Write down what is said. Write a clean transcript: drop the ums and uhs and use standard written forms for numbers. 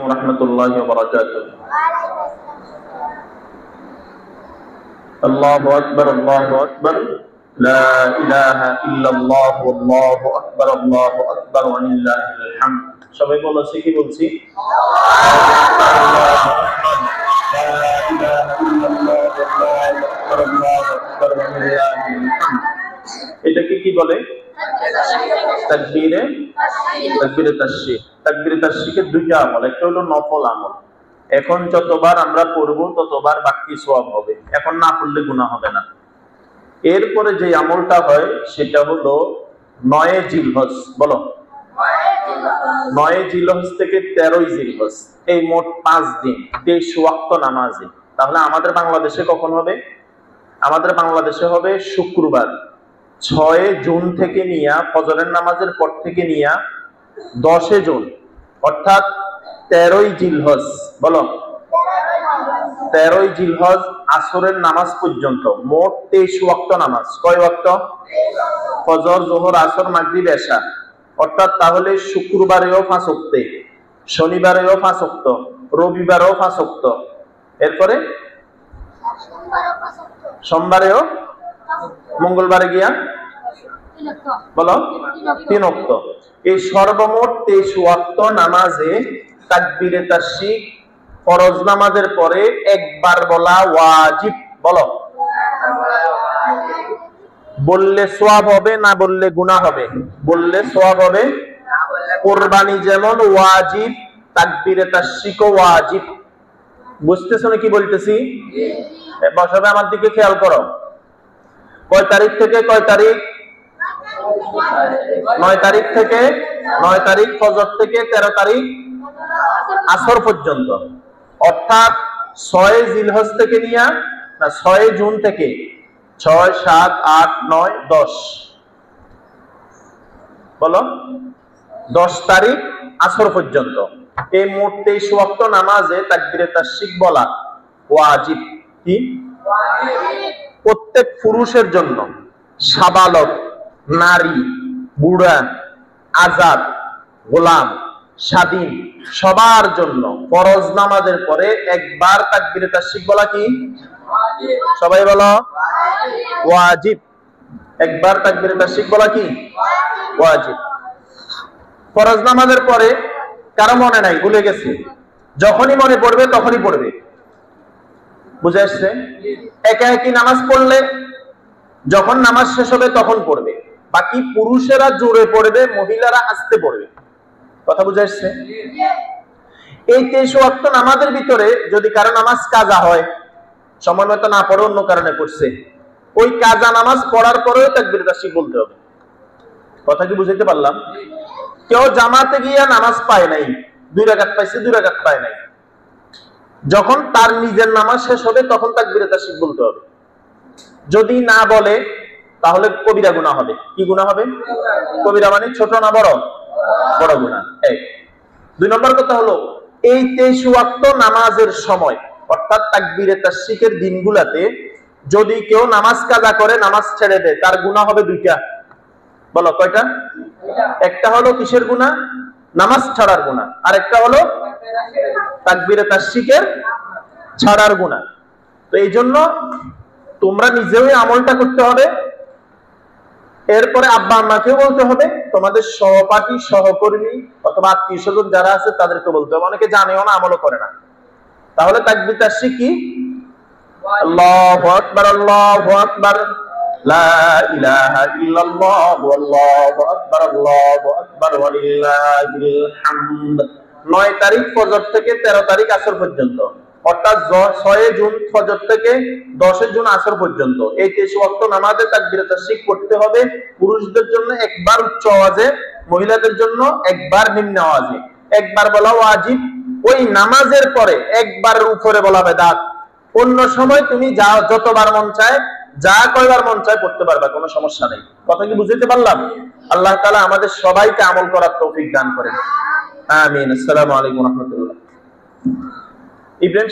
আলাইকুম রাহমাতুল্লাহি ওয়া বারাকাতুহু। আল্লাহু আকবার, আল্লাহু আকবার, লা ইলাহা ইল্লাল্লাহ, আল্লাহু আকবার, আল্লাহু আকবার ওয়া লিল্লাহিল হামদ। সবাই বলছি কি বলছি? আল্লাহু আকবার, লা ইলাহা ইল্লাল্লাহ, আল্লাহু আকবার, আল্লাহু আকবার ওয়া লিল্লাহিল হামদ। এটাকে কি বলে? তাকবীরে তাশরিক। তাকবীরে তাশরিকের দুইটা আমল, একটা হলো নফল আমল। এখন যতবার আমরা পড়ব ততবার বাড়তি সওয়াব হবে, এখন না পড়লে গুনাহ হবে না। এরপরে যে আমলটা হয় সেটা হলো 9 জিলহজ। বলো, 9 জিলহজ থেকে 13 জিলহজ, এই মোট 5 দিন 23 ওয়াক্ত নামাজে। তাহলে আমাদের বাংলাদেশে কখন হবে? আমাদের বাংলাদেশে হবে শুক্রবার 6 জুন থেকে নিয়ে ফজরের নামাজের পর থেকে নিয়ে 10 জুন, অর্থাৎ 13 জিলহজ। বলো, 13 জিলহজ আসরের নামাজ পর্যন্ত মোট 23 ওয়াক্ত নামাজ। কয় ওয়াক্ত? ফজর, যোহর, আসর, মাগরিব, এশা। অর্থাৎ তাহলে শুক্রবারেও 5 ওয়াক্ত, শনিবারেও 5 ওয়াক্ত, রবিবারেও 5 ওয়াক্ত, এরপরে সোমবারেও, মঙ্গলবারে গিয়া বলো 3 ওয়াক্ত। এই সর্বমোট 23 ওয়াক্ত নামাজে তাকবীরে তাশরিক ফরজ নামাজের পরে একবার বলা ওয়াজিব। বলো, বললে সওয়াব হবে, না বললে গুনাহ হবে? বললে সওয়াব হবে। কুরবানি যেমন ওয়াজিব, তাকবীরে তাশরিকও ওয়াজিব। বুঝতেছো না কি বলতেছি? সবাই আমার দিকে খেয়াল করো। কয় তারিখ থেকে কয় তারিখ? 9 তারিখ থেকে, 9 তারিখ ফজর থেকে 13 তারিখ আসর পর্যন্ত। অর্থাৎ 6 জিলহজ থেকে নিয়ে, না 6 জুন থেকে 6, 7, 8, 9, 10, বলো 10 তারিখ আসর পর্যন্ত এই মোট 23 ওয়াক্ত নামাজে তাকবীরে তাশরিক বলা ওয়াজিব। কি? প্রত্যেক পুরুষের জন্য, সাবালক, নারী, বুড়া, আজাদ, গোলাম, স্বাধীন, সবার জন্য ফরজ নামাজের পরে একবার তাকবীরে তাশরিক বলা কি? সবাই বলো ওয়াজিব। একবার তাকবীরে তাশরিক বলা কি? ওয়াজিব। ফরজ নামাজের পরে কারো মনে নাই, ভুলে গেছে, যখনই মনে পড়বে তখনই পড়বে। বুঝে আসছে? একা একই নামাজ পড়লে যখন নামাজ শেষ হবে তখন পড়বে। বাকি পুরুষেরা জোরে পড়বে, মহিলারা আস্তে পড়বে। কথা বুঝে আসছে? এই 23 ওয়াক্ত নামাজের ভিতরে যদি কারো নামাজ কাজা হয়, সময় মতো না পড়ে অন্য কারণে পড়ছে, ওই কাজা নামাজ পড়ার পরেও তাকবীরে তাশরিক বলতে হবে। কথা কি বুঝাইতে পারলাম? কেউ জামাতে গিয়া নামাজ পায় নাই, 2 রাকাত পাইছে, 2 রাকাত পায় নাই, যখন তার নিজের নামাজ শেষ হবে তখন তাকবীরে তাশরিক বলতে হবে। যদি না বলে তাহলে কবিরা গুনাহ হবে। কি গুনাহ হবে? কবিরা মানে ছোট না বড়? বড় গুনাহ। 1। 2 নম্বর কথা হলো, এই 23 ওয়াক্ত নামাজের সময়, অর্থাৎ তাকবীরে তাশরিকের দিনগুলাতে যদি কেউ নামাজ কাজা করে, নামাজ ছেড়ে দেয়, তার গুনাহ হবে 2টা। বলো কয়টা? একটা হলো কিসের গুনাহ? নামাজ ছাড়ার গুনাহ। আর একটা হলো তাকবীরে তাশরিকের ছাড়ার গুনাহ। তো এই জন্য তোমরা নিজেও আমলটা করতে হবে, এরপরে আব্বা আম্মাকেও বলতে হবে, তোমাদের সহপাঠী, সহকর্মী অথবা আত্মীয় স্বজন যারা আছে তাদেরকে বলতে হবে। অনেকে জানেও না, আমলও করে না। তাহলে তাকবীর তাশরিক কি? আল্লাহু আকবার, আল্লাহু আকবার, লা ইলাহা ইল্লাল্লাহ, আল্লাহু আকবার, আল্লাহু আকবার ওয়া লিল্লাহিল হামদ। 9 তারিখ ফজর থেকে 13 তারিখ আসর পর্যন্ত, অর্থাৎ 6 জুন ফজর থেকে 10 জুন আসর পর্যন্ত এই 23 ওয়াক্ত নামাজে তাকবীরে তাশরিক করতে হবে। পুরুষদের জন্য একবার উচ্চ আওয়াজে, মহিলাদের জন্য একবার নিম্ন আওয়াজে। একবার বলা ওয়াজিব, ওই নামাজের পরে একবারের উপরে বলা বেদাত। অন্য সময় তুমি যা যতবার মন চায়, যা কয়বার মন চায় পড়তে পারবা, কোনো সমস্যা নেই। কথা কি বুঝতে পারলাম? আল্লাহ তাআলা আমাদের সবাইকে আমল করার তৌফিক দান করেন। আমিন। আসসালামু আলাইকুম ওয়া রাহমাতুল্লাহ। ইব্রাহিম